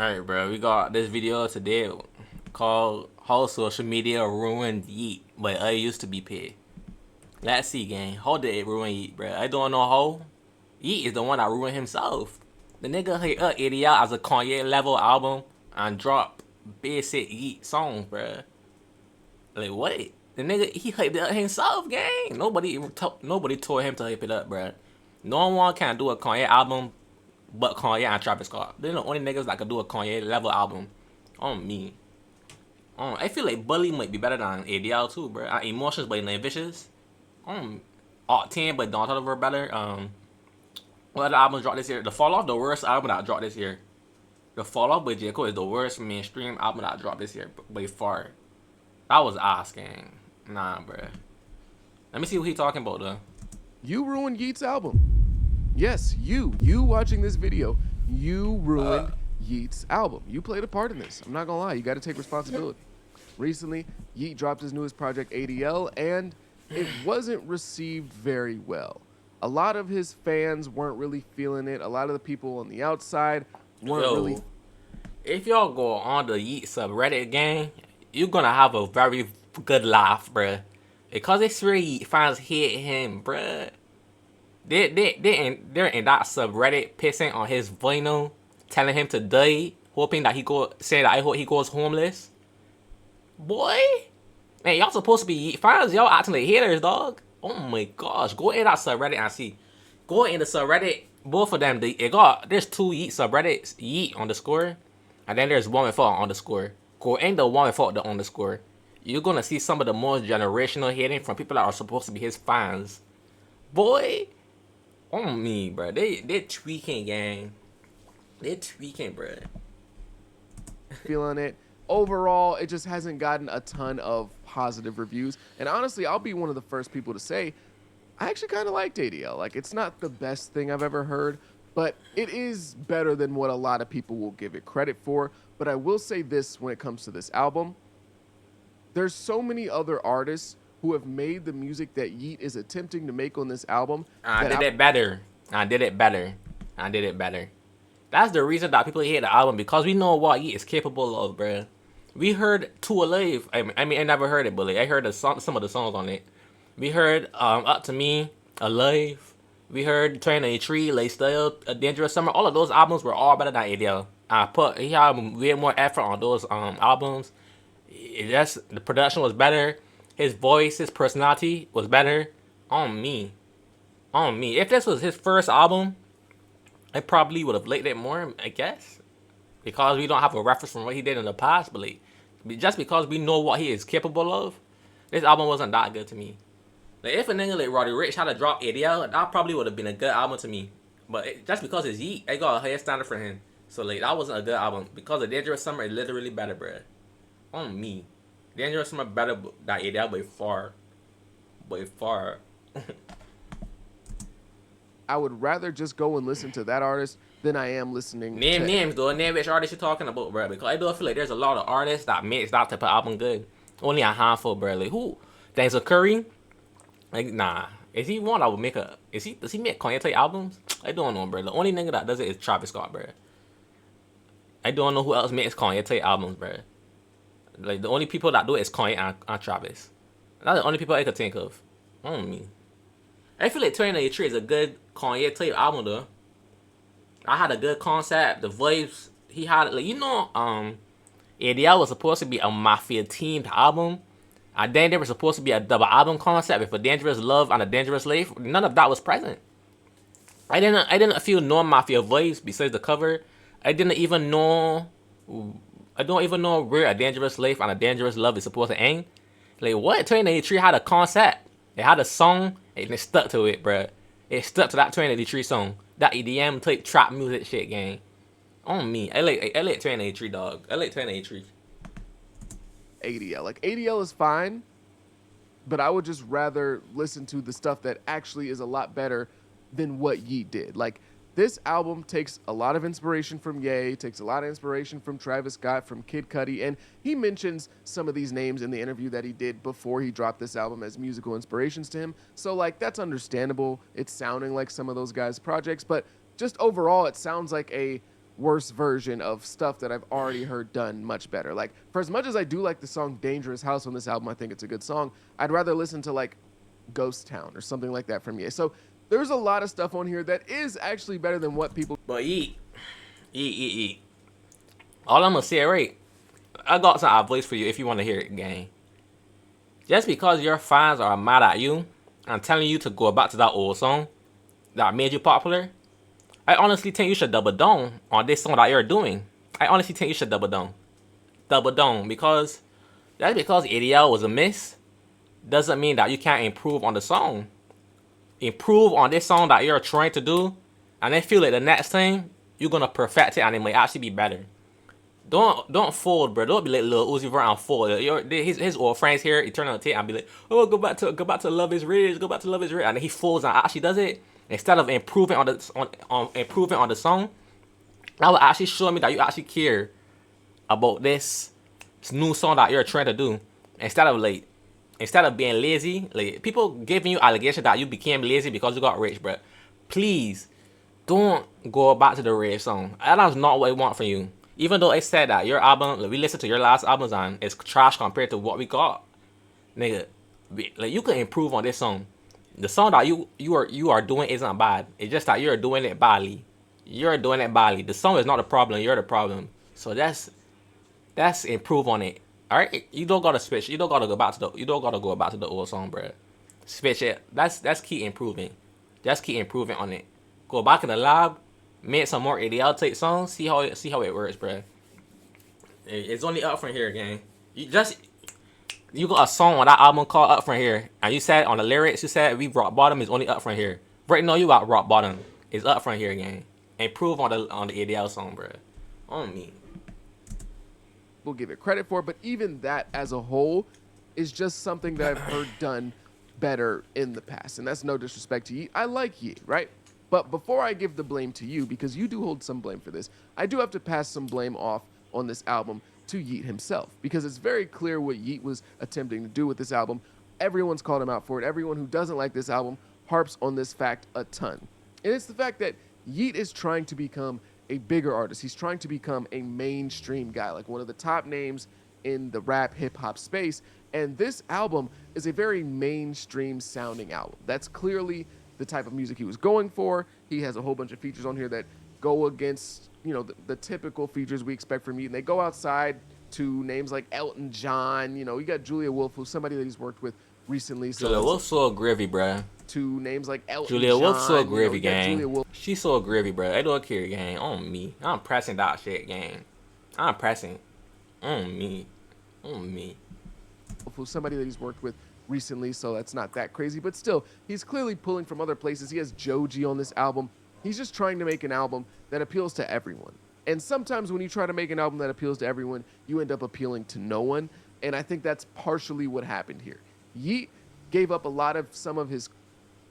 Alright, bro. We got this video today called How Social Media Ruined Yeat, but I used to be paid. Let's see, gang. How did it ruin Yeat, bro? I don't know how. Yeat is the one that ruined himself. The nigga hit ADL as a Kanye level album and drop basic Yeat songs, bro. Like, what? The nigga, he hyped it up himself, gang. Nobody told him to hype it up, bro. No one can do a Kanye album but Kanye and Travis Scott. They're the only niggas that can do a Kanye level album. On me. I feel like Bully might be better than ADL too, bro. Emotions by Nine Vicious. Octane by Don Toliver better. What other albums dropped this year? The Fall Off, the worst album that dropped this year. The Fall Off by J. Cole is the worst mainstream album that dropped this year by far. That was asking. Nah, bro. Let me see what he talking about though. You ruined Yeat's album. Yes, you watching this video, you ruined Yeat's album. You played a part in this. I'm not gonna lie, you gotta take responsibility. Recently, Yeat dropped his newest project, ADL, and it wasn't received very well. A lot of his fans weren't really feeling it. A lot of the people on the outside weren't really. If y'all go on the Yeat subreddit gang, you're gonna have a very good laugh, bruh. Because it's really fans hate him, bruh. They're in that subreddit pissing on his vinyl, telling him to die, hoping that saying that I hope he goes homeless. Boy, man, y'all supposed to be Yeat fans. Y'all acting like haters, dog. Oh my gosh, go in that subreddit and see. Go in the subreddit, both of them. There's two Yeat subreddits, Yeat underscore, and then there's one without underscore. Go in the one without the underscore. You're gonna see some of the most generational hating from people that are supposed to be his fans. Boy. On me, bro. They're tweaking, gang. They're tweaking, bro. Feeling it. Overall, it just hasn't gotten a ton of positive reviews. And honestly, I'll be one of the first people to say, I actually kind of liked ADL. Like, it's not the best thing I've ever heard, but it is better than what a lot of people will give it credit for. But I will say this when it comes to this album. There's so many other artists who have made the music that Yeat is attempting to make on this album. I did it better. That's the reason that people hate the album, because we know what Yeat is capable of, bruh. We heard Too Alive. I mean, I never heard it, but like, I heard some of the songs on it. We heard Up to Me, Alive. We heard 2093, Lifestyle, A Dangerous Summer. All of those albums were all better than ADL. He had way more effort on those albums. The production was better. His voice, his personality was better. On me. If this was his first album, I probably would have liked it more, I guess. Because we don't have a reference from what he did in the past. But like, just because we know what he is capable of, this album wasn't that good to me. Like, if a nigga like Roddy Ricch had to drop ADL, that probably would have been a good album to me. But just because it's Yeat, I got a higher standard for him. So like, that wasn't a good album. Because of Dangerous Summer is literally better, bruh. On me. Dangerous Summer better than ADL by far. By far. I would rather just go and listen to that artist than I am listening to... Names, though. Name which artist you're talking about, bro. Because I do feel like there's a lot of artists that makes that type of album good. Only a handful, bro. Like, who? Denzel Curry? Like, nah. Is he one that would make a... Does he make Kanye type albums? I don't know, bro. The only nigga that does it is Travis Scott, bro. I don't know who else makes Kanye type albums, bro. Like, the only people that do it is Kanye and Travis. That's the only people I could think of. Me. I feel like 2093 is a good Kanye type album, though. I had a good concept, the vibes he had. Like, ADL was supposed to be a mafia themed album. And then there was supposed to be a double album concept with A Dangerous Love and A Dangerous Life. None of that was present. I didn't feel no mafia vibes besides the cover. I don't even know where A Dangerous Life and A Dangerous Love is supposed to end. Like, what? 2083 had a concept. It had a song, and it stuck to it, bruh. It stuck to that 2083 song. That EDM type trap music shit, gang. On me. I like 2083, dog. I like 2083. ADL. Like, ADL is fine, but I would just rather listen to the stuff that actually is a lot better than what Yeat did. Like, this album takes a lot of inspiration from Ye, takes a lot of inspiration from Travis Scott, from Kid Cudi, and he mentions some of these names in the interview that he did before he dropped this album as musical inspirations to him. So, like, that's understandable. It's sounding like some of those guys' projects, but just overall, it sounds like a worse version of stuff that I've already heard done much better. Like, for as much as I do like the song Dangerous House on this album, I think it's a good song, I'd rather listen to like Ghost Town or something like that from Ye. So there's a lot of stuff on here that is actually better than what people. But yeat. All I'm gonna say, right? I got some advice for you if you want to hear it, gang. Just because your fans are mad at you and telling you to go back to that old song that made you popular, I honestly think you should double down on this song that you're doing. I honestly think you should double down. Double down, because just because ADL was a miss doesn't mean that you can't improve on the song. Improve on this song that you're trying to do, and then feel like the next time you're gonna perfect it and it might actually be better. Don't fold, bro. Don't be like Lil Uzi Vert and fold. His old friends here, he turn on the tape and be like, oh, go back to Love Is Rich, go back to Love Is Rich, and then he folds and actually does it instead of improving on the song. That will actually show me that you actually care about this new song that you're trying to do, instead of being lazy. Like, people giving you allegations that you became lazy because you got rich, bro. Please don't go back to the rich song. That's not what I want from you. Even though I said that your album, like, we listened to your last albums and it's trash compared to what we got, nigga. Like, you can improve on this song. The song that you are doing isn't bad. It's just that you're doing it badly. You're doing it badly. The song is not the problem. You're the problem. So that's improve on it. All right, you don't gotta switch. You don't gotta go back to the old song, bro. Switch it. That's keep improving. Just keep improving on it. Go back in the lab, make some more ADL type songs. See how it works, bro. It's only up from here, gang. You got a song on that album called Up From Here, and you said on the lyrics, you said we rock bottom is only up from here. Right now you got rock bottom. It's up from here, gang. Improve on the ADL song, bro. On me. We'll give it credit for, but even that as a whole is just something that I've heard done better in the past. And that's no disrespect to Yeat. I like Yeat, right? But before I give the blame to you, because you do hold some blame for this, I do have to pass some blame off on this album to Yeat himself, because it's very clear what Yeat was attempting to do with this album. Everyone's called him out for it. Everyone who doesn't like this album harps on this fact a ton. And it's the fact that Yeat is trying to become a bigger artist. He's trying to become a mainstream guy, like one of the top names in the rap hip hop space. And this album is a very mainstream sounding album. That's clearly the type of music he was going for. He has a whole bunch of features on here that go against, you know, the typical features we expect from Yeat. And they go outside to names like Elton John. You know, you got Julia Wolf, who's somebody that he's worked with recently. So Julia Wolf's so gravy, bruh. To names like Elton Julia John. Wolf's so gravy, you know, gang. She's so gravy, bruh. I don't care, gang. On me. I'm pressing that shit, gang. I'm pressing. On me. On me. Who's somebody that he's worked with recently, so that's not that crazy. But still, he's clearly pulling from other places. He has Joji on this album. He's just trying to make an album that appeals to everyone. And sometimes when you try to make an album that appeals to everyone, you end up appealing to no one. And I think that's partially what happened here. Yeat gave up a lot of some of his,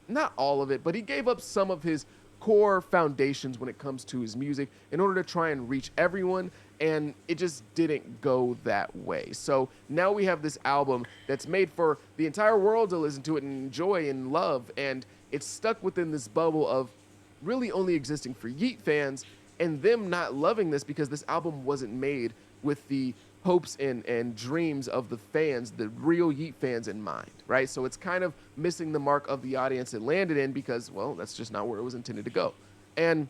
not all of it, but he gave up some of his core foundations when it comes to his music in order to try and reach everyone, and it just didn't go that way. So now we have this album that's made for the entire world to listen to it and enjoy and love, and it's stuck within this bubble of really only existing for Yeat fans, and them not loving this because this album wasn't made with the hopes and dreams of the fans, the real Yeat fans in mind, right? So it's kind of missing the mark of the audience it landed in because, well, that's just not where it was intended to go. And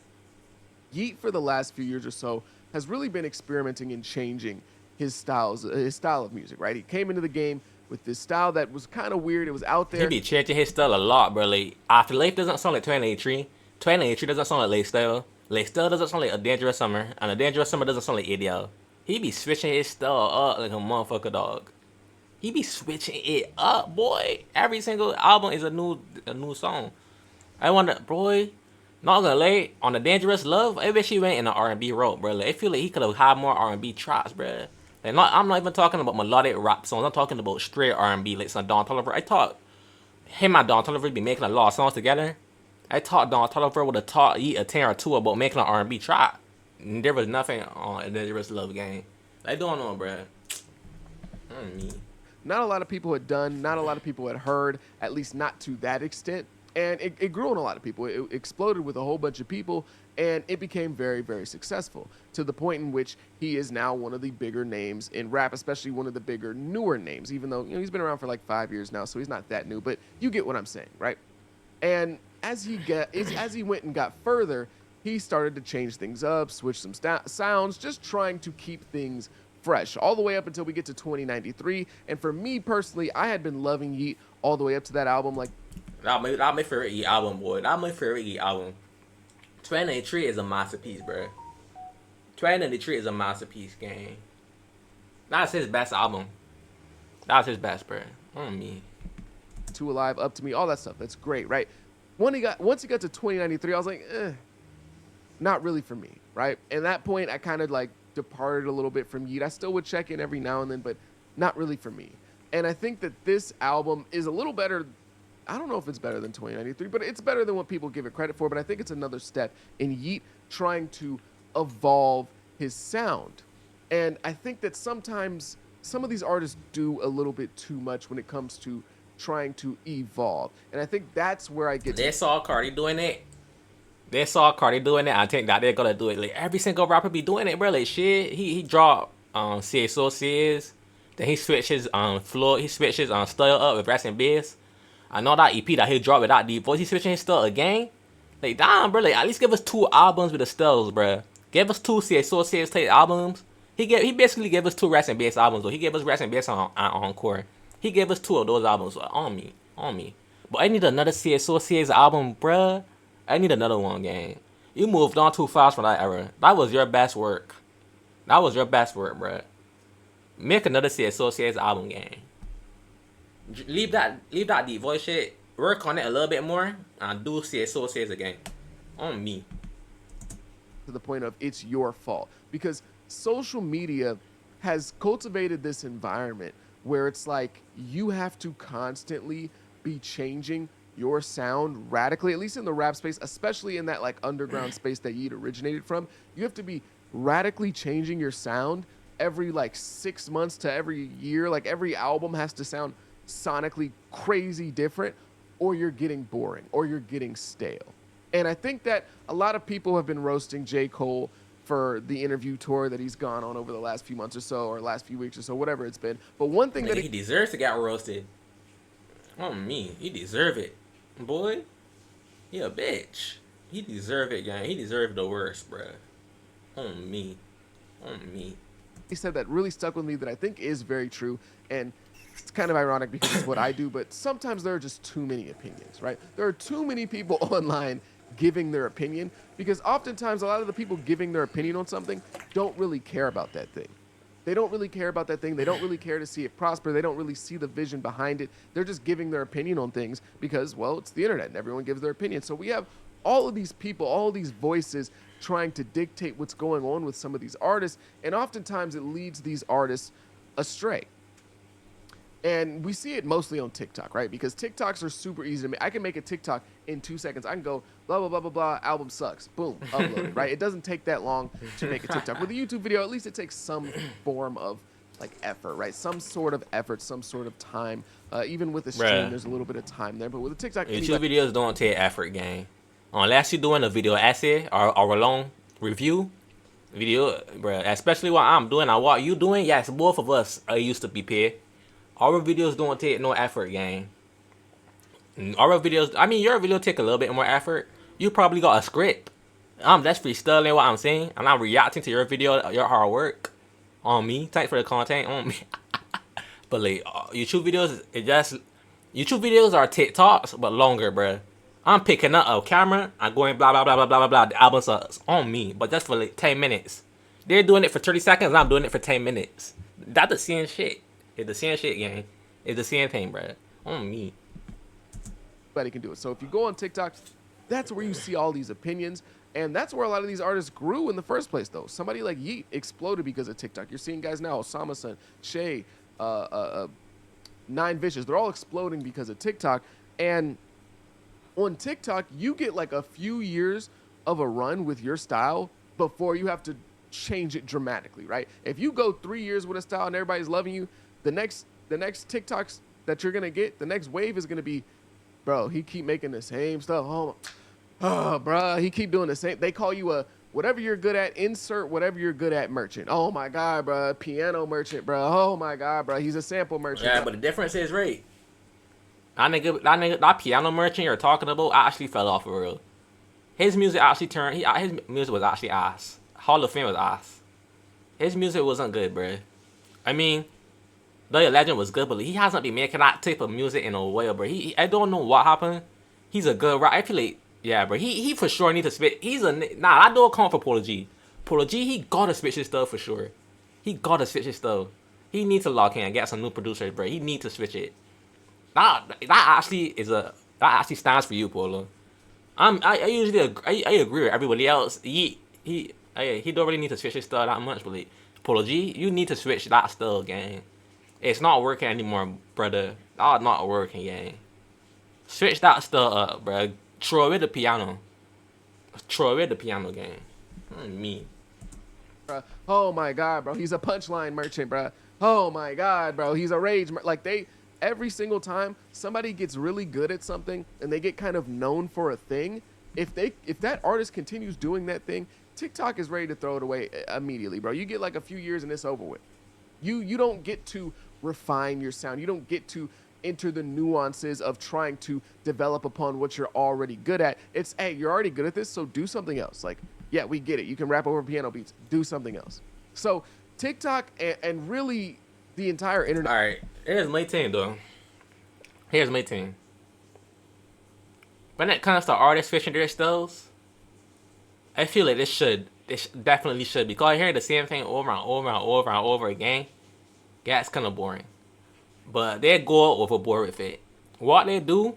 Yeat, for the last few years or so, has really been experimenting and changing his style of music, right? He came into the game with this style that was kind of weird. It was out there. He be changing his style a lot, bro. Like, Afterlife doesn't sound like 2083. 2083 doesn't sound like Lifestyle. Lifestyle doesn't sound like A Dangerous Summer. And A Dangerous Summer doesn't sound like ADL. He be switching his style up like a motherfucker, dog. He be switching it up, boy. Every single album is a new song. I wonder, boy, not gonna lie, on The Dangerous Love, I wish he went in the R&B route, bro. Like, I feel like he could have had more R&B tracks, bro. Like, I'm not even talking about melodic rap songs. I'm talking about straight R&B, like some Don Toliver. I thought him and Don Toliver be making a lot of songs together. I thought Don Toliver would have taught Yeat a thing or two about making an R&B track. There was nothing on The Dangerous Love game. I don't know, bro. Not a lot of people had done, not a lot of people had heard, at least not to that extent. And it grew on a lot of people. It exploded with a whole bunch of people, and it became very, very successful to the point in which he is now one of the bigger names in rap, especially one of the bigger, newer names, even though, he's been around for like 5 years now, so he's not that new, but you get what I'm saying, right? And as he went and got further, he started to change things up, switch some sounds, just trying to keep things fresh all the way up until we get to 2093. And for me personally, I had been loving Yeat all the way up to that album. Like, That my favorite Yeat album, boy. That my favorite Yeat album. 2093 is a masterpiece, bro. 2093 is a masterpiece, gang. That's his best album. That's his best, bro. On me. Too Alive, Up to Me, all that stuff. That's great, right? Once he got to 2093, I was like, not really for me, right? And at that point, I kind of like departed a little bit from Yeat. I still would check in every now and then, but not really for me. And I think that this album is a little better. I don't know if it's better than 2093, but it's better than what people give it credit for. But I think it's another step in Yeat trying to evolve his sound. And I think that sometimes some of these artists do a little bit too much when it comes to trying to evolve. And I think that's where I get They saw Cardi doing it. I think that they're gonna do it. Like every single rapper be doing it, bro. Like shit. He dropped CSOCs. Then he switched his floor. He switched his style up with rest and bass. I know that EP that he dropped with that deep voice. He switching his style again. Like damn, bro. Like at least give us 2 albums with the styles, bro. Give us 2 CSOCs type albums. He basically gave us 2 rest and bass albums. Though he gave us rest and bass on Encore. He gave us 2 of those albums on me. But I need another CSOCs album, bruh. I need another one, gang. You moved on too fast from that era. That was your best work. Bruh. Make another CSOCs album, gang. Leave that deep voice shit. Work on it a little bit more and do CSOCs again. On me. To the point of it's your fault, because social media has cultivated this environment where it's like you have to constantly be changing your sound radically, at least in the rap space, especially in that like underground space that Yeat originated from. You have to be radically changing your sound every like 6 months to every year. Like every album has to sound sonically crazy different, or you're getting boring, or you're getting stale. And I think that a lot of people have been roasting J. Cole for the interview tour that he's gone on over the last few months or so, or last few weeks or so, whatever it's been. But one thing that he deserves to get roasted. On me. He deserve it. Boy. He a bitch. He deserve it, gang. He deserve the worst, bruh. On me. he said that really stuck with me that I think is very true. And it's kind of ironic because it's what I do, but sometimes there are just too many opinions, right? There are too many people online giving their opinion, because oftentimes a lot of the people giving their opinion on something don't really care about that thing. They don't really care about that thing. They don't really care to see it prosper. They don't really see the vision behind it. They're just giving their opinion on things because, well, it's the internet and everyone gives their opinion. So we have all of these people, all of these voices trying to dictate what's going on with some of these artists, and oftentimes it leads these artists astray. And we see it mostly on TikTok, right? Because TikToks are super easy to make. I can make a TikTok in 2 seconds. I can go, blah, blah, blah, blah, blah, album sucks. Boom, upload it, right? It doesn't take that long to make a TikTok. With a YouTube video, at least it takes some form of, like, effort, right? Some sort of effort, some sort of time. Even with a stream, there's a little bit of time there. But with a TikTok... YouTube videos don't take effort, gang. Unless you're doing a video essay or a long review video, bruh. Especially what I'm doing and what you doing, yes, both of us used to be paid. Our videos don't take no effort, gang. Our videos, I mean, your video take a little bit more effort. You probably got a script. I'm just freestyling what I'm saying, and I'm reacting to your video, your hard work. On me, thanks for the content, on me. But like, YouTube videos, YouTube videos are TikToks, but longer, bruh. I'm picking up a camera, I'm going blah, blah, blah, blah, blah, blah, blah. The album sucks, on me, but just for like 10 minutes. They're doing it for 30 seconds, and I'm doing it for 10 minutes. That's the same shit. It's the same shit, gang. It's the same thing, bruh. On me. Anybody can do it. So if you go on TikTok, that's where you see all these opinions. And that's where a lot of these artists grew in the first place, though. Somebody like Yeat exploded because of TikTok. You're seeing guys now, Osama-san, Shay, Nine Vicious. They're all exploding because of TikTok. And on TikTok, you get like a few years of a run with your style before you have to change it dramatically, right? If you go 3 years with a style and everybody's loving you, the next TikToks that you're going to get, the next wave is going to be bro, he keep making the same stuff. Oh, bro, he keep doing the same. They call you a whatever you're good at, insert whatever you're good at merchant. Oh my god, bro, piano merchant, bro. Oh my god, bro, he's a sample merchant. Yeah, Bro. but the difference is, right? That piano merchant you're talking about actually fell off for real. His music actually turned. His music was actually ass. Hall of Fame was ass. His music wasn't good, bro. I mean, The Legend was good, but he hasn't been making that type of music in a while, bro. I don't know what happened. He's a good rapper. I feel like, yeah, bro. He for sure need to spit. I don't come for Polo G. Polo G, he gotta switch his stuff for sure. He gotta switch his stuff. He needs to lock in and get some new producers, bro. He needs to switch it. That actually stands for you, Polo. I usually I agree with everybody else. He don't really need to switch his style that much, but like, Polo G, you need to switch that style, gang. It's not working anymore, brother. That's not working, gang. Switch that style up, bro. Throw away the piano. Throw away the piano, gang. Me. Bro. Oh my god, bro, he's a punchline merchant, bro. Oh my god, bro, he's a like they every single time somebody gets really good at something and they get kind of known for a thing, if that artist continues doing that thing, TikTok is ready to throw it away immediately, bro. You get like a few years and it's over with. You don't get to refine your sound. You don't get to enter the nuances of trying to develop upon what you're already good at. It's, hey, you're already good at this, so do something else. Like, yeah, we get it. You can rap over piano beats. Do something else. So TikTok and really the entire internet. All right, here's my thing, though. Here's my thing. When it comes to artists switching their styles, I feel like this definitely should, because I hear the same thing over and over and over and over again. Yeah, it's kind of boring. But they go overboard with it. What they do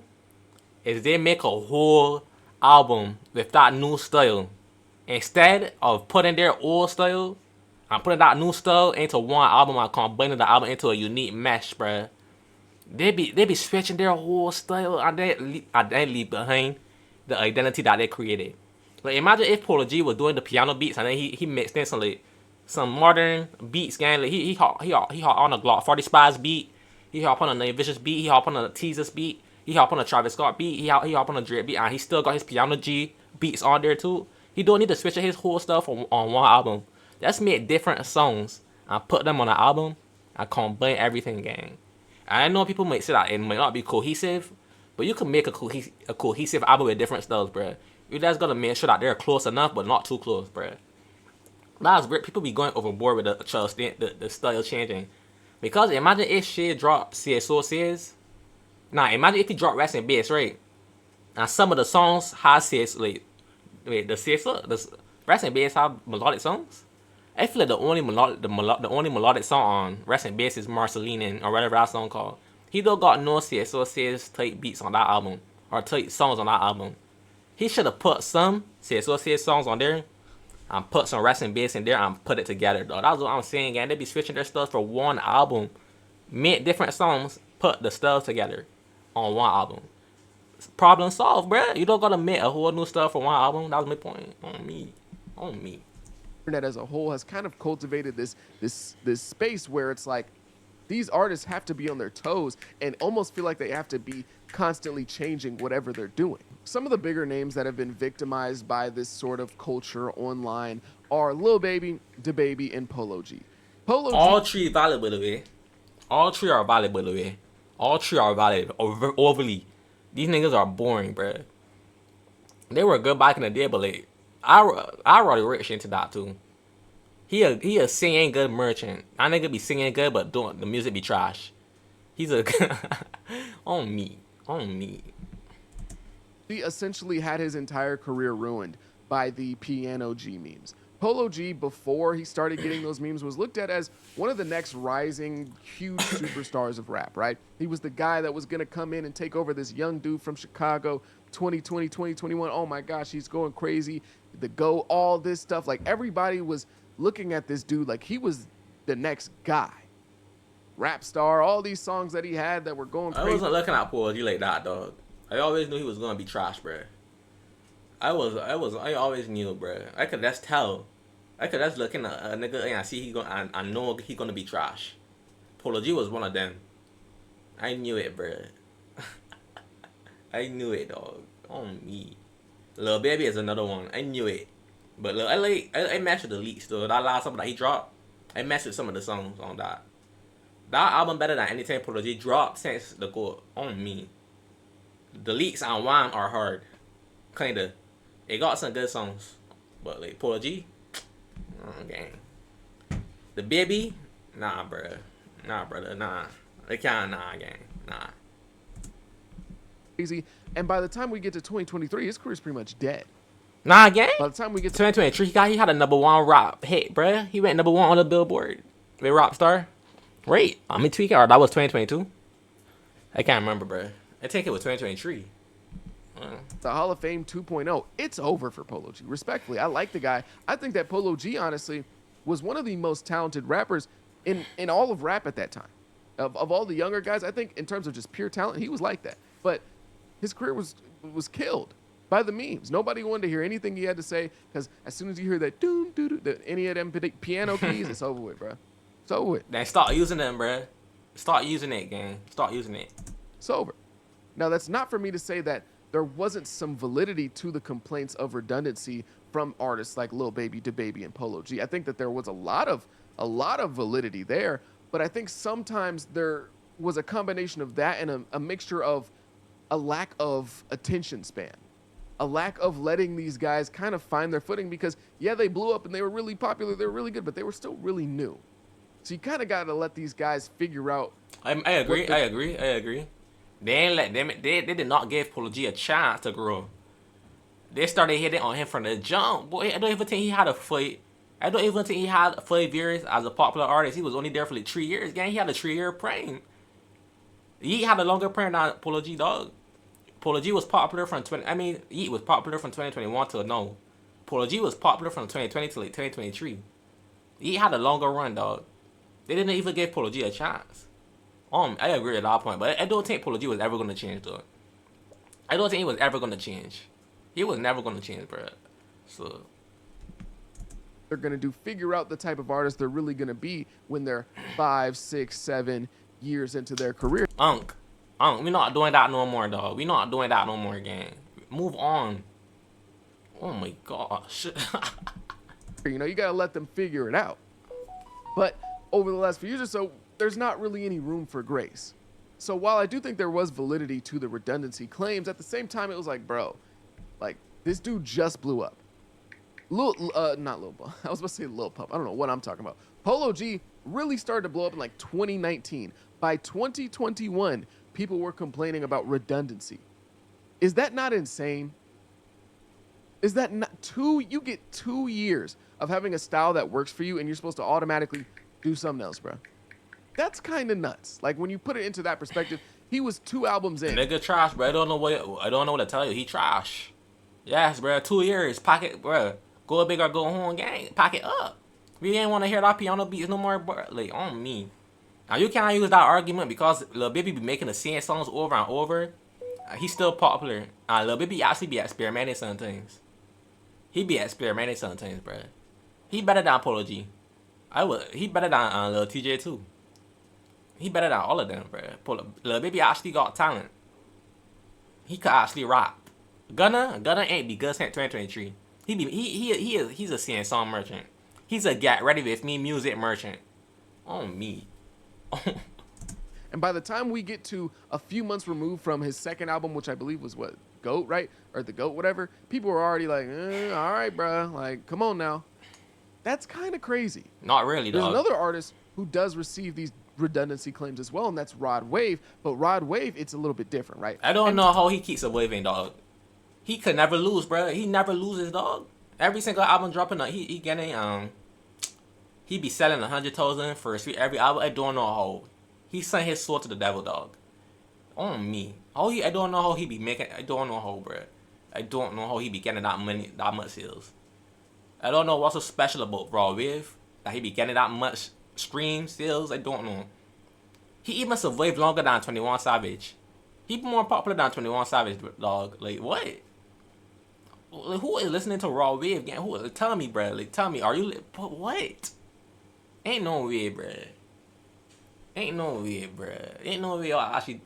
is they make a whole album with that new style. Instead of putting their old style and putting that new style into one album and combining the album into a unique mesh, bruh. They be switching their whole style and they leave behind the identity that they created. Like, imagine if Polo G was doing the piano beats and then he mixed in some modern beats, gang. Like he hop on a Glock 40 Spies beat. He hop on a Nate Vicious beat. He hop on a Teasus beat. He hop on a Travis Scott beat. He hop on a Drake beat, and he still got his piano G beats on there too. He don't need to switch his whole stuff on one album. Let's make different songs and put them on an album and combine everything, gang. And I know people might say that it might not be cohesive, but you can make a cohesive album with different styles, bruh. You just gotta make sure that they're close enough, but not too close, bruh. That's weird. People be going overboard with the style changing. Because imagine if Shay dropped CSO says. Nah, imagine if he dropped Rest in Bass, right? And some of the songs have CS, like, wait, the CSO, the Rest in Bass have melodic songs? I feel like the only melodic song on Rest in Bass is Marceline or whatever that song called. He don't got no CSO says type beats on that album, or type songs on that album. He should have put some CSO says songs on there and put some Rest in Bass in there and put it together, though. That's what I'm saying, and they be switching their stuff for one album. Make different songs, put the stuff together on one album. Problem solved, bruh. You don't gotta make a whole new stuff for one album. That was my point. On me. Internet as a whole has kind of cultivated this space where it's like these artists have to be on their toes and almost feel like they have to be constantly changing whatever they're doing. Some of the bigger names that have been victimized by this sort of culture online are Lil Baby, DaBaby, and Polo G. All three valid, by the way. All three are valid, by the way. All three are valid. Overly. These niggas are boring, bruh. They were good back in the day, but like, I already rich into that too. He a singing good merchant. That nigga be singing good, but doing the music be trash. He's a on me. He essentially had his entire career ruined by the piano G memes. Polo G, before he started getting those memes, was looked at as one of the next rising huge superstars of rap, right? He was the guy that was going to come in and take over this young dude from Chicago, 2020, 2021. Oh my gosh, he's going crazy. The GO, all this stuff. Like, everybody was looking at this dude like he was the next guy. Rap star, all these songs that he had that were going crazy. I wasn't looking at Polo G like that, dog. I always knew he was gonna be trash, bruh. I always knew, bruh. I could just tell. I could just look in a nigga and I see I know he gonna be trash. Polo G was one of them. I knew it, bruh. I knew it, dog. On me. Lil Baby is another one. I knew it. But look, I matched with the leaks though. That last album that he dropped, I matched with some of the songs on that. That album better than anything Polo G dropped since the go on me. The leaks on Wham are hard. Kinda. It got some good songs. But like Polo G, gang. The Baby, nah, bruh. Nah, brother, nah. They can't, nah, gang. Nah. Easy. And by the time we get to 2023, his career's pretty much dead. Nah, gang. By the time we get to 2023, he had a #1 rap hit, bruh. He went #1 on the Billboard with Rockstar. Wait, I'm tweaking, or that was 2022? I can't remember, bruh. I think it was 2023. the Hall of Fame 2.0, it's over for Polo G. Respectfully, I like the guy. I think that Polo G, honestly, was one of the most talented rappers in all of rap at that time. Of all the younger guys, I think in terms of just pure talent, he was like that. But his career was killed by the memes. Nobody wanted to hear anything he had to say, because as soon as you hear that doom doo doo, any of them piano keys, it's over with, bro. It's over with. Then start using them, bruh. Start using it, gang. Start using it. It's over. Now, that's not for me to say that there wasn't some validity to the complaints of redundancy from artists like Lil Baby, DaBaby, and Polo G. I think that there was a lot of validity there, but I think sometimes there was a combination of that and a mixture of a lack of attention span, a lack of letting these guys kind of find their footing, because yeah, they blew up and they were really popular, they were really good, but they were still really new. So you kind of got to let these guys figure out. I agree. They ain't let them. They did not give Polo G a chance to grow. They started hitting on him from the jump. Boy, I don't even think he had a fight. I don't even think he had 5 years as a popular artist. He was only there for like 3 years. Gang, he had a 3-year prime. He had a longer prime than Polo G, dog. Polo G was popular from Yeat was popular from 2021 till now. Polo G was popular from 2020 to like 2023. He had a longer run, dog. They didn't even give Polo G a chance. I agree at that point, but I don't think Polo G was ever gonna change, though. I don't think he was ever gonna change. He was never gonna change, bro. So They're gonna do figure out the type of artist they're really gonna be when they're 5, 6, 7 years into their career. Unc, we not doing that no more, dog. We not doing that no more, gang. Move on. Oh my gosh. You know, you gotta let them figure it out. But over the last few years or so, there's not really any room for grace. So while I do think there was validity to the redundancy claims, at the same time, it was like, bro, like, this dude just blew up. Not Lil Pump. I was about to say Lil Pump. I don't know what I'm talking about. Polo G really started to blow up in like 2019. By 2021, people were complaining about redundancy. Is that not insane? Is that not you get 2 years of having a style that works for you and you're supposed to automatically do something else, bro? That's kind of nuts. Like, when you put it into that perspective, he was 2 albums in. Nigga trash, bro. I don't know what to tell you. He trash. Yes, bro. 2 years. Pocket, bro. Go big or go home, gang. Pocket up. We ain't want to hear that piano beats no more, bro. Like, on me. Now, you can't use that argument because Lil Baby be making the same songs over and over. He's still popular. Lil Baby actually be experimenting sometimes. He be experimenting sometimes, bro. He better than Polo G. He better than Lil TJ too. He better than all of them, bro. Lil Baby actually got talent. He could actually rap. Gunna ain't be good since 2023. He's a singing song merchant. He's a get ready with me music merchant. On me. And by the time we get to a few months removed from his second album, which I believe was what, GOAT, right? Or The GOAT, whatever. People were already like, all right, bro. Like, come on now. That's kind of crazy. Not really, There's dog. another artist who does receive these redundancy claims as well, and that's Rod Wave. But Rod Wave, it's a little bit different, right? I don't know how he keeps a waving, dog. He could never lose, bro. He never loses, dog. Every single album dropping, he getting he be selling 100,000 for every album. I don't know how. He sent his soul to the devil, dog. On me. I don't know how he be making. I don't know how, bro. I don't know how he be getting that much sales. I don't know what's so special about Rod Wave that he be getting that much stream sales. I don't know. He even survived longer than 21 Savage. He more popular than 21 Savage, dog. Like, what? Like, who is listening to Rod Wave again? Tell me, bro. Like, tell me, are you what? Ain't no way, bro. Ain't no way, bro. Ain't no way y'all actually.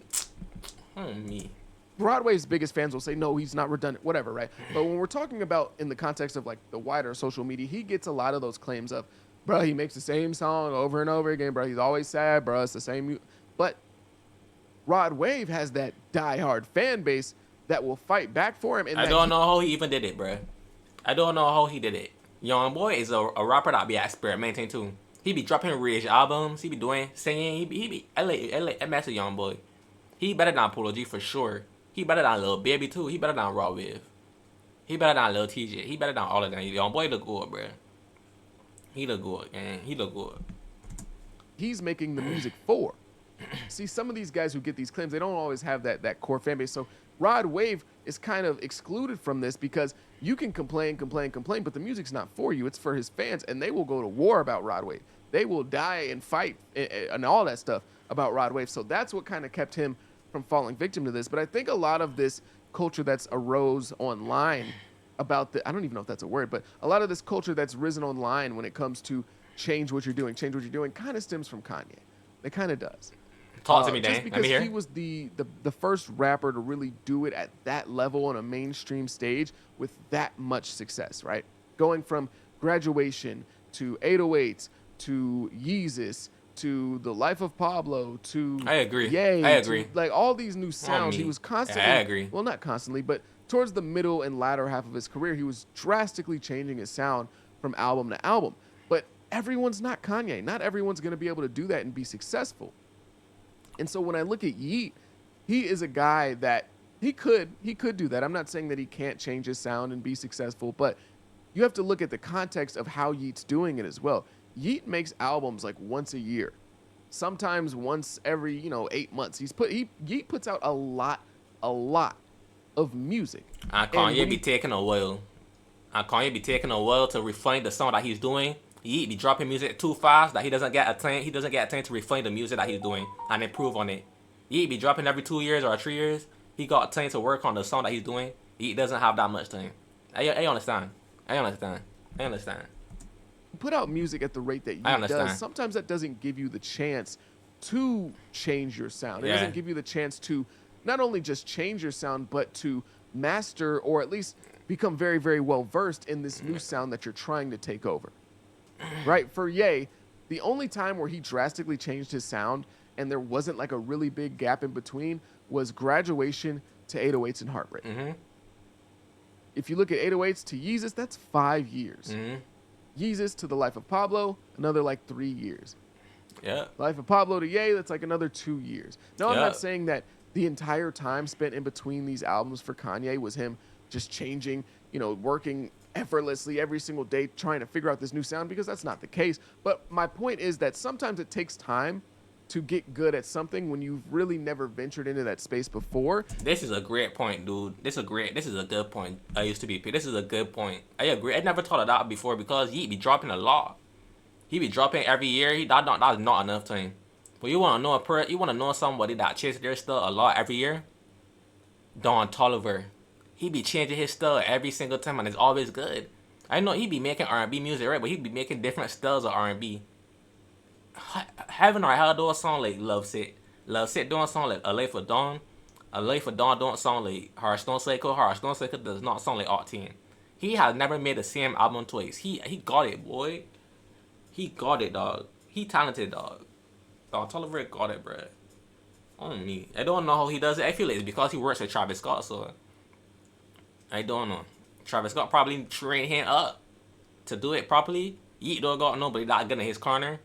Me. Rod Wave's biggest fans will say, no, he's not redundant, whatever, right? But when we're talking about in the context of like the wider social media, he gets a lot of those claims of, bro, he makes the same song over and over again, bro. He's always sad, bro. It's the same. But Rod Wave has that diehard fan base that will fight back for him. And I don't know how he even did it, bro. I don't know how he did it. Young Boy is a rapper that be experimenting too. He be dropping rich albums. He be doing singing. He be I mess with Young Boy. He better than Polo G for sure. He better than Lil Baby too. He better than Raw Wave. He better than Lil TJ. He better than all of them. Young Boy look good, bro. He look good, man. He look good. He's making the music for. See, some of these guys who get these claims, they don't always have that core fan base. So Rod Wave is kind of excluded from this because you can complain, but the music's not for you. It's for his fans, and they will go to war about Rod Wave. They will die and fight and all that stuff about Rod Wave. So that's what kind of kept him from falling victim to this. But I think a lot of this culture that's arose online about I don't even know if that's a word, but a lot of this culture that's risen online when it comes to change what you're doing, kind of stems from Kanye. It kind of does. Talk to me, Dan. Just because he was the first rapper to really do it at that level on a mainstream stage with that much success, right? Going from Graduation to 808s to Yeezus to The Life of Pablo to I agree. Yay, I agree. To, like all these new sounds, he was constantly. I agree. Well, not constantly, but towards the middle and latter half of his career, he was drastically changing his sound from album to album. But everyone's not Kanye. Not everyone's going to be able to do that and be successful. And so when I look at Yeat, he is a guy that he could do that. I'm not saying that he can't change his sound and be successful, but you have to look at the context of how Yeat's doing it as well. Yeat makes albums like once a year, sometimes once every 8 months. Yeat puts out a lot of music. Kanye be taking a while. Kanye be taking a while to refine the song that he's doing. Yeat be dropping music too fast that he doesn't get a time. He doesn't get a time to refine the music that he's doing and improve on it. Yeat be dropping every 2 years or 3 years. He got time to work on the song that he's doing. Yeat doesn't have that much time. I understand. Put out music at the rate that Yeat does. Sometimes that doesn't give you the chance to change your sound. It doesn't give you the chance to not only just change your sound, but to master or at least become very, very well versed in this new sound that you're trying to take over. Right? For Ye, the only time where he drastically changed his sound and there wasn't like a really big gap in between was Graduation to 808s and Heartbreak. Mm-hmm. If you look at 808s to Yeezus, that's 5 years. Mm-hmm. Yeezus to The Life of Pablo, another like 3 years. Yeah. Life of Pablo to Ye, that's like another 2 years. No, I'm not saying that the entire time spent in between these albums for Kanye was him just changing, working effortlessly every single day trying to figure out this new sound, because that's not the case. But my point is that sometimes it takes time to get good at something when you've really never ventured into that space before. This is a great point, dude. This is a good point. I used to be. This is a good point. I agree. I never thought of that before because he be dropping a lot. He be dropping every year. That's not enough time. But you wanna know somebody that chases their stuff a lot every year? Don Toliver. He be changing his style every single time and it's always good. I know he be making R&B music, right? But he be making different styles of R&B. Heaven or Hell do a song like Love Sick. Love Sick doing a song like A Life for Dawn. A Life for Dawn don't sound like Hearthstone Cycle. Hearthstone Cycle does not sound like Octane. He has never made the same album twice. He got it, boy. He got it, dog. He talented, dog. Dog, Toliver got it, bruh. On me. I don't know how he does it. I feel like it's because he works with Travis Scott, so I don't know. Travis Scott probably trained him up to do it properly. Yeat don't got nobody that good in his corner.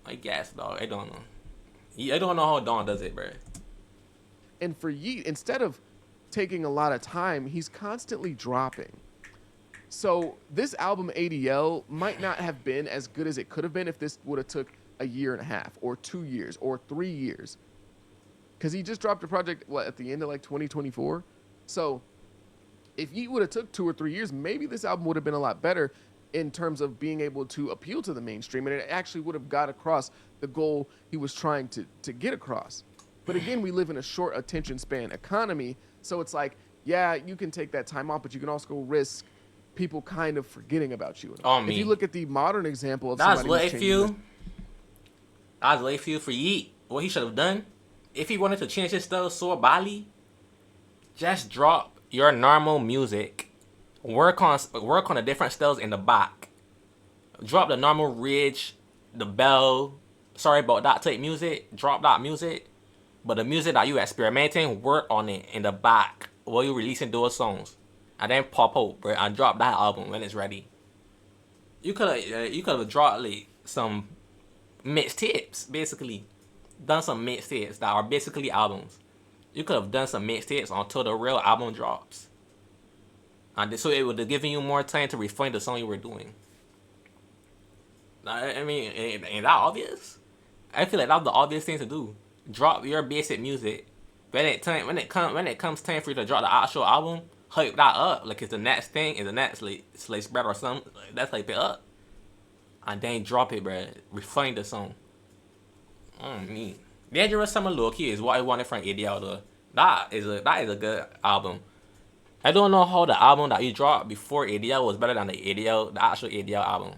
I guess, dog. I don't know. I don't know how Don does it, bruh. And for Yeat, instead of taking a lot of time, he's constantly dropping. So this album ADL might not have been as good as it could have been if this would have took a year and a half or 2 years or 3 years. Because he just dropped a project, at the end of like 2024? So if Yeat would have took 2 or 3 years, maybe this album would have been a lot better in terms of being able to appeal to the mainstream, and it actually would have got across the goal he was trying to get across. But again, we live in a short attention span economy, so it's like, yeah, you can take that time off, but you can also risk people kind of forgetting about you. If you look at the modern example of that's somebody late few. That's late few for Yeat. What he should have done if he wanted to change his style so badly, just drop your normal music. Work on the different styles in the back. Drop the normal ridge, the bell. Sorry about that type music. Drop that music. But the music that you experimenting, work on it in the back while you releasing those songs, and then pop out, bro, and drop that album when it's ready. You could have dropped like some mixtapes, basically, done some mixtapes that are basically albums. You could have done some mixtapes until the real album drops, and so it would have given you more time to refine the song you were doing. I mean, ain't that obvious? I feel like that's the obvious thing to do. Drop your basic music. When it comes time for you to drop the actual album, hype that up like it's the next thing, it's the next like spread or something. That's hype it up, and then drop it, bro. Refine the song. Me. Dangerous Summer Low Key is what I wanted from ADL though. That is a good album. I don't know how the album that you dropped before ADL was better than the actual ADL album.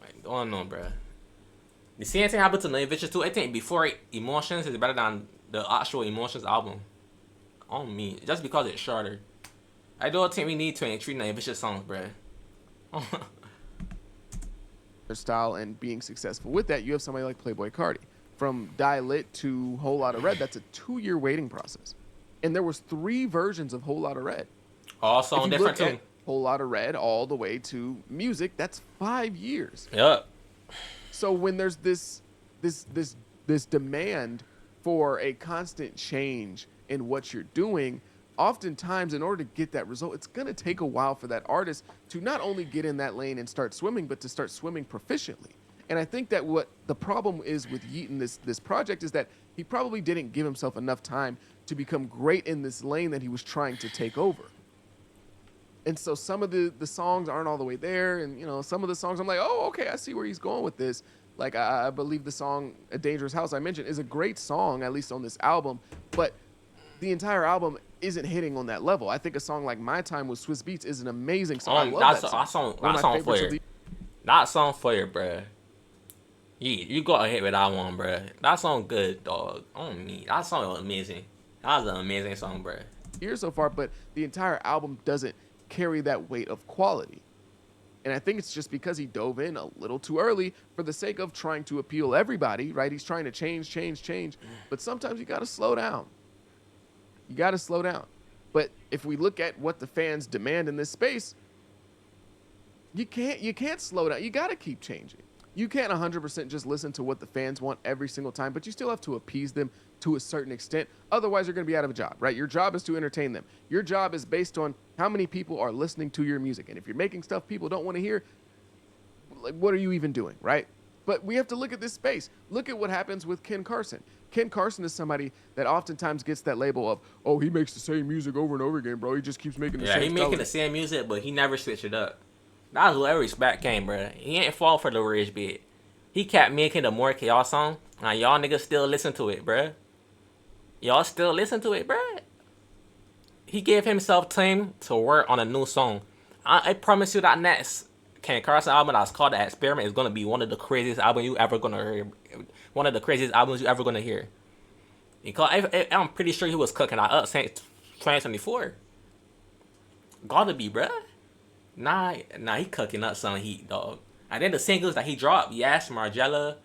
I don't know, bro. The same thing happened to Night Vicious too. I think before Emotions is better than the actual Emotions album. On me, just because it's shorter. I don't think we need 23 Night Vicious songs, bro. Their style and being successful with that, you have somebody like Playboi Carti. From Die Lit to Whole Lotta Red, that's a 2-year waiting process. And there was 3 versions of Whole Lotta Red. All songs different too. Whole Lotta Red all the way to Music, that's 5 years. Yep. So when there's this demand for a constant change in what you're doing, oftentimes in order to get that result, it's going to take a while for that artist to not only get in that lane and start swimming, but to start swimming proficiently. And I think that what the problem is with Yeat in this project is that he probably didn't give himself enough time to become great in this lane that he was trying to take over. And so some of the songs aren't all the way there. And, you know, some of the songs I'm like, oh, okay, I see where he's going with this. Like, I believe the song A Dangerous House I mentioned is a great song, at least on this album. But the entire album isn't hitting on that level. I think a song like My Time with Swiss Beats is an amazing song. I love that song. That song for you. That song for you, bruh. You got a hit with that one, bruh. That song good, dog. On me. That song was amazing. That was an amazing song, bruh. Here so far, but the entire album doesn't carry that weight of quality. And I think it's just because he dove in a little too early for the sake of trying to appeal everybody, right? He's trying to change. But sometimes you got to slow down. You got to slow down. But if we look at what the fans demand in this space, you can't slow down. You got to keep changing. You can't 100% just listen to what the fans want every single time, but you still have to appease them to a certain extent. Otherwise, you're going to be out of a job, right? Your job is to entertain them. Your job is based on how many people are listening to your music. And if you're making stuff people don't want to hear, like, what are you even doing, right? But we have to look at this space. Look at what happens with Ken Carson. Ken Carson is somebody that oftentimes gets that label of, oh, he makes the same music over and over again, bro. He just keeps making the same Yeah, he making the same music, but he never switched it up. That's where respect came, bro. He ain't fall for the rich bit. He kept making the More Chaos song, and y'all niggas still listen to it, bro. Y'all still listen to it, bro. He gave himself time to work on a new song. I promise you that next Ken Carson album that's called The Experiment is gonna be one of the craziest albums you ever gonna hear. One of the craziest albums you ever gonna hear. Because I'm pretty sure he was cooking that up since 2024. Gotta be, bruh. Nah, he cooking up some heat, dog. And then the singles that he dropped, Yes, Margella,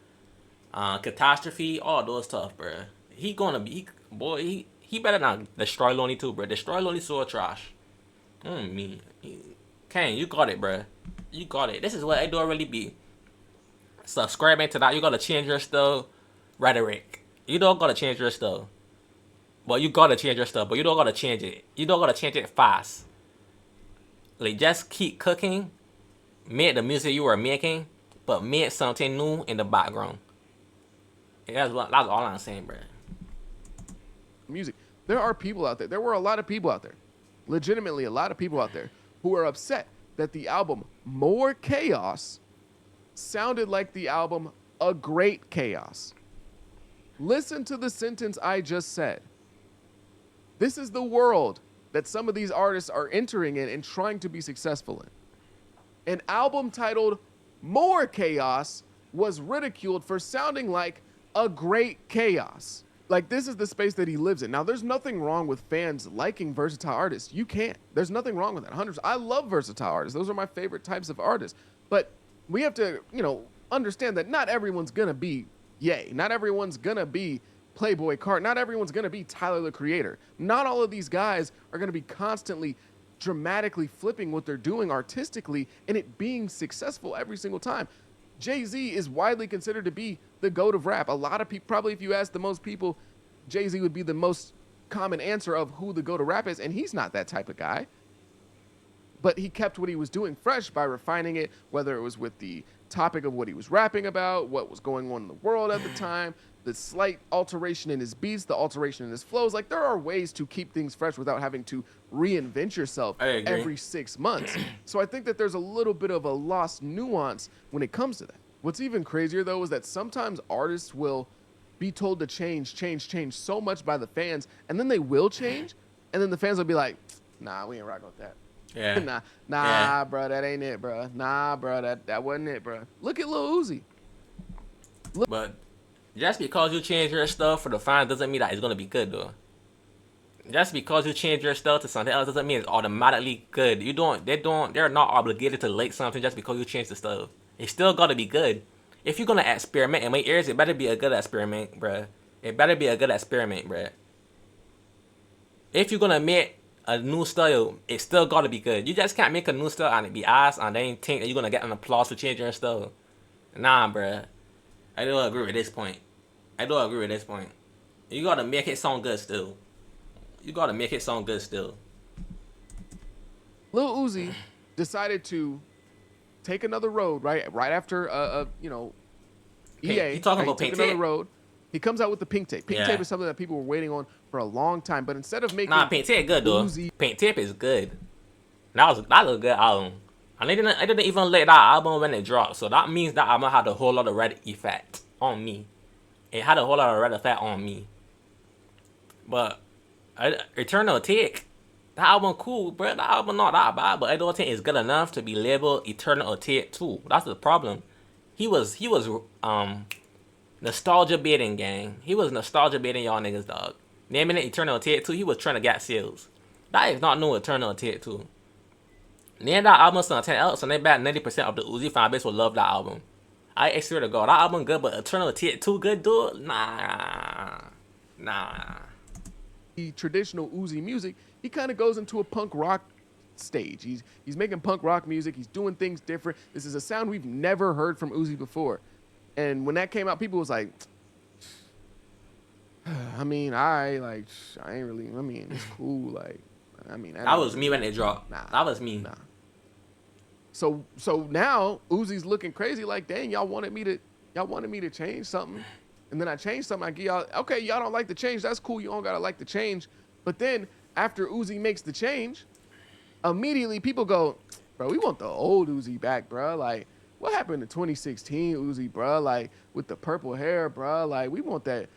Catastrophe, all those stuff, bruh. He gonna be, he better not Destroy Lonely too, bruh. Destroy Lonely so trash. Ken, you got it, bruh. You got it. This is what I do really be. Subscribing to that, you gotta change your style rhetoric. You don't gotta change your style. But you gotta change your style, but you don't gotta change it. You don't gotta change it fast. Like, just keep cooking, make the music you are making, but make something new in the background. And that's all I'm saying, bro. Music. There are people out there. There were a lot of people out there. Legitimately, a lot of people out there who are upset that the album More Chaos sounded like the album A Great Chaos. Listen to the sentence I just said. This is the world that some of these artists are entering in and trying to be successful in. An album titled More Chaos was ridiculed for sounding like A Great Chaos. Like, this is the space that he lives in. Now, there's nothing wrong with fans liking versatile artists. You can't. There's nothing wrong with that. Hundreds. I love versatile artists. Those are my favorite types of artists. But we have to, understand that not everyone's gonna be Ye. Not everyone's gonna be Playboy Cart. Not everyone's gonna be Tyler the Creator. Not all of these guys are gonna be constantly dramatically flipping what they're doing artistically and it being successful every single time. Jay-Z is widely considered to be the GOAT of rap. A lot of people, probably if you ask the most people, Jay-Z would be the most common answer of who the GOAT of rap is, and he's not that type of guy. But he kept what he was doing fresh by refining it, whether it was with the topic of what he was rapping about, what was going on in the world at the time, the slight alteration in his beats, the alteration in his flows. Like, there are ways to keep things fresh without having to reinvent yourself every 6 months. So I think that there's a little bit of a lost nuance when it comes to that. What's even crazier, though, is that sometimes artists will be told to change so much by the fans, and then they will change, and then the fans will be like, nah, we ain't rocking with that. Yeah. Nah, bro, that ain't it, bro. Nah, bro, that wasn't it, bro. Look at Lil Uzi. But just because you change your stuff for the fans doesn't mean that it's gonna be good, though. Just because you change your stuff to something else doesn't mean it's automatically good. They're not obligated to like something just because you change the stuff. It's still gotta be good. If you're gonna experiment in my ears, it better be a good experiment, bruh. It better be a good experiment, bruh. If you're gonna make a new style, it still gotta be good. You just can't make a new style and it be ass and then think that you're gonna get an applause for changing your style. Nah, bruh. I don't agree with this point. You gotta make it sound good still. Lil Uzi decided to take another road, right after EA. You talking right? about Pink another Tape? road. He comes out with the Pink Tape. Pink Yeah. Tape is something that people were waiting on for a long time. But instead of making Pink Tape good though. Uzi, Pink Tape is good. That was a good album. And I didn't even like that album when it dropped. So that means that album had a whole lot of red effect on me. It had a whole lot of red effect on me. But Eternal Take, that album cool, bro. That album not that bad, but I don't think it's good enough to be labeled Eternal Take 2. That's the problem. He was nostalgia baiting, gang. He was nostalgia baiting y'all niggas, dog. Naming it Eternal Take 2, he was trying to get sales. That is not no Eternal Take 2. Name that album something else, and they bet 90% of the Uzi fan base will love that album. I swear to God, that album good, but Eternal Take 2 good, dude? Nah. the traditional Uzi music, he kind of goes into a punk rock stage. He's making punk rock music. He's doing things different. This is a sound we've never heard from Uzi before. And when that came out, people was like, I mean, I ain't really, I mean, it's cool. Like, I mean, that was me when it dropped. Nah, that was me. Nah. So now Uzi's looking crazy. Like, dang, y'all wanted me to change something, and then I changed something. I give y'all, okay, y'all don't like the change. That's cool. You don't gotta like the change. But then after Uzi makes the change, immediately people go, bro, we want the old Uzi back, bro. Like, what happened to 2016 Uzi, bro? Like, with the purple hair, bro. Like, we want that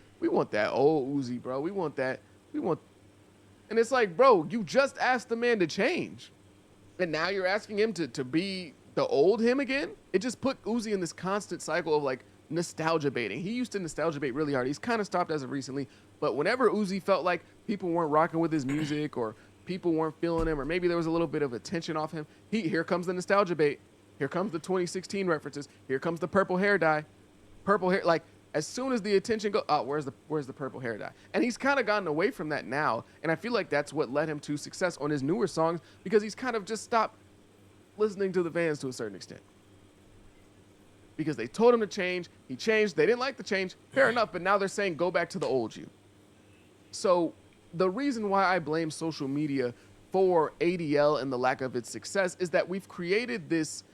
old Uzi, bro. We want, and it's like, bro, you just asked the man to change, and now you're asking him to be the old him again? It just put Uzi in this constant cycle of, like, nostalgia baiting. He used to nostalgia bait really hard. He's kind of stopped as of recently, but whenever Uzi felt like people weren't rocking with his music or people weren't feeling him or maybe there was a little bit of attention off him, here comes the nostalgia bait. Here comes the 2016 references. Here comes the purple hair dye. Purple hair, like, as soon as the attention goes, oh, where's the purple hair dye? And he's kind of gotten away from that now, and I feel like that's what led him to success on his newer songs, because he's kind of just stopped listening to the fans to a certain extent. Because they told him to change, he changed, they didn't like the change, fair enough, but now they're saying go back to the old you. So the reason why I blame social media for ADL and the lack of its success is that we've created this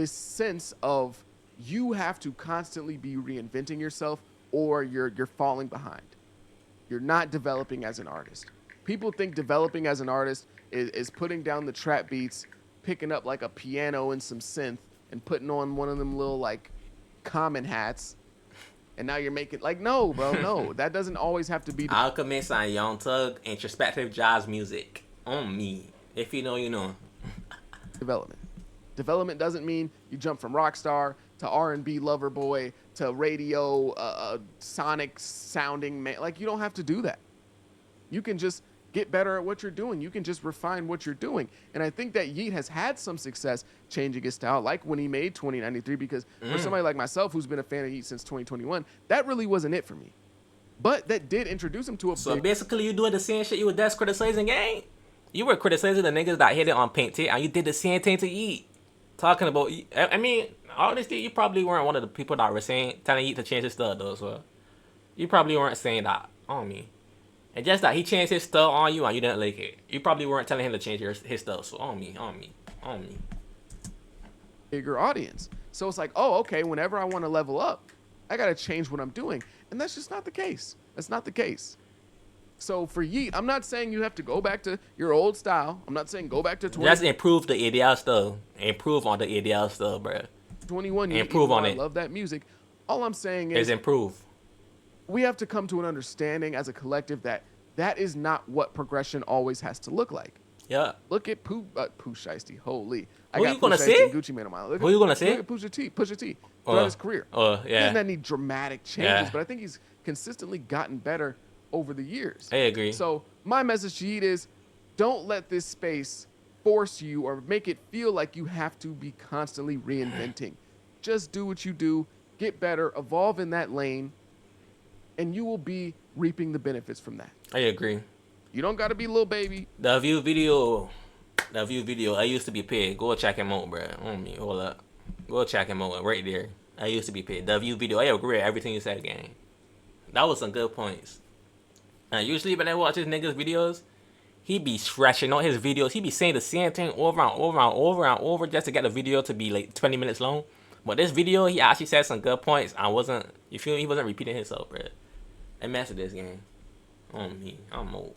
sense of you have to constantly be reinventing yourself or you're falling behind. You're not developing as an artist. People think developing as an artist is putting down the trap beats, picking up like a piano and some synth and putting on one of them little like common hats. And now you're making, like, no, bro, no. That doesn't always have to be. Alchemist and Young Thug, introspective jazz music on me. If you know, you know. Development. Development doesn't mean you jump from rock star to R&B lover boy to radio sonic sounding man. Like, you don't have to do that. You can just get better at what you're doing. You can just refine what you're doing. And I think that Yeat has had some success changing his style, like when he made 2093, because for somebody like myself who's been a fan of Yeat since 2021, that really wasn't it for me. But that did introduce him to a So big... basically, you doing the same shit you were just criticizing, gang. You were criticizing the niggas that hit it on Paint It, and you did the same thing to Yeat. Talking about, I mean, honestly, you probably weren't one of the people that were telling Yeat to change his style, though. So you probably weren't saying that on me. And just that he changed his style on you and you didn't like it. You probably weren't telling him to change his style. So on me. bigger audience. So it's like, oh, okay, whenever I want to level up, I got to change what I'm doing. And that's just not the case. That's not the case. So for Yeat, I'm not saying you have to go back to your old style. I'm not saying go back to 20. Just improve the ADL style. Improve on the ADL style, bro. 21. Improve on it. I love that music. All I'm saying is improve. We have to come to an understanding as a collective that that is not what progression always has to look like. Yeah. Look at Pooh Shiesty. Holy. Who you gonna say? Gucci Mane on my Who you gonna say? Look at Pusha T throughout his career. Yeah. He hasn't had any dramatic changes, but I think he's consistently gotten better over the years. I agree. So my message to Yeat is, don't let this space force you or make it feel like you have to be constantly reinventing. Just do what you do, get better, evolve in that lane, and you will be reaping the benefits from that. I agree. You don't got to be Lil Baby. The View video, I used to be paid. Go check him out, bro. On me, hold up. Go check him out right there. I used to be paid. The View video, I agree with everything you said, gang. That was some good points. And usually when I watch this nigga's videos, he be stretching out his videos. He be saying the same thing over and over and over and over just to get the video to be like 20 minutes long. But this video, he actually said some good points. He wasn't repeating himself, bro. I messed with this game. On me, I'm old.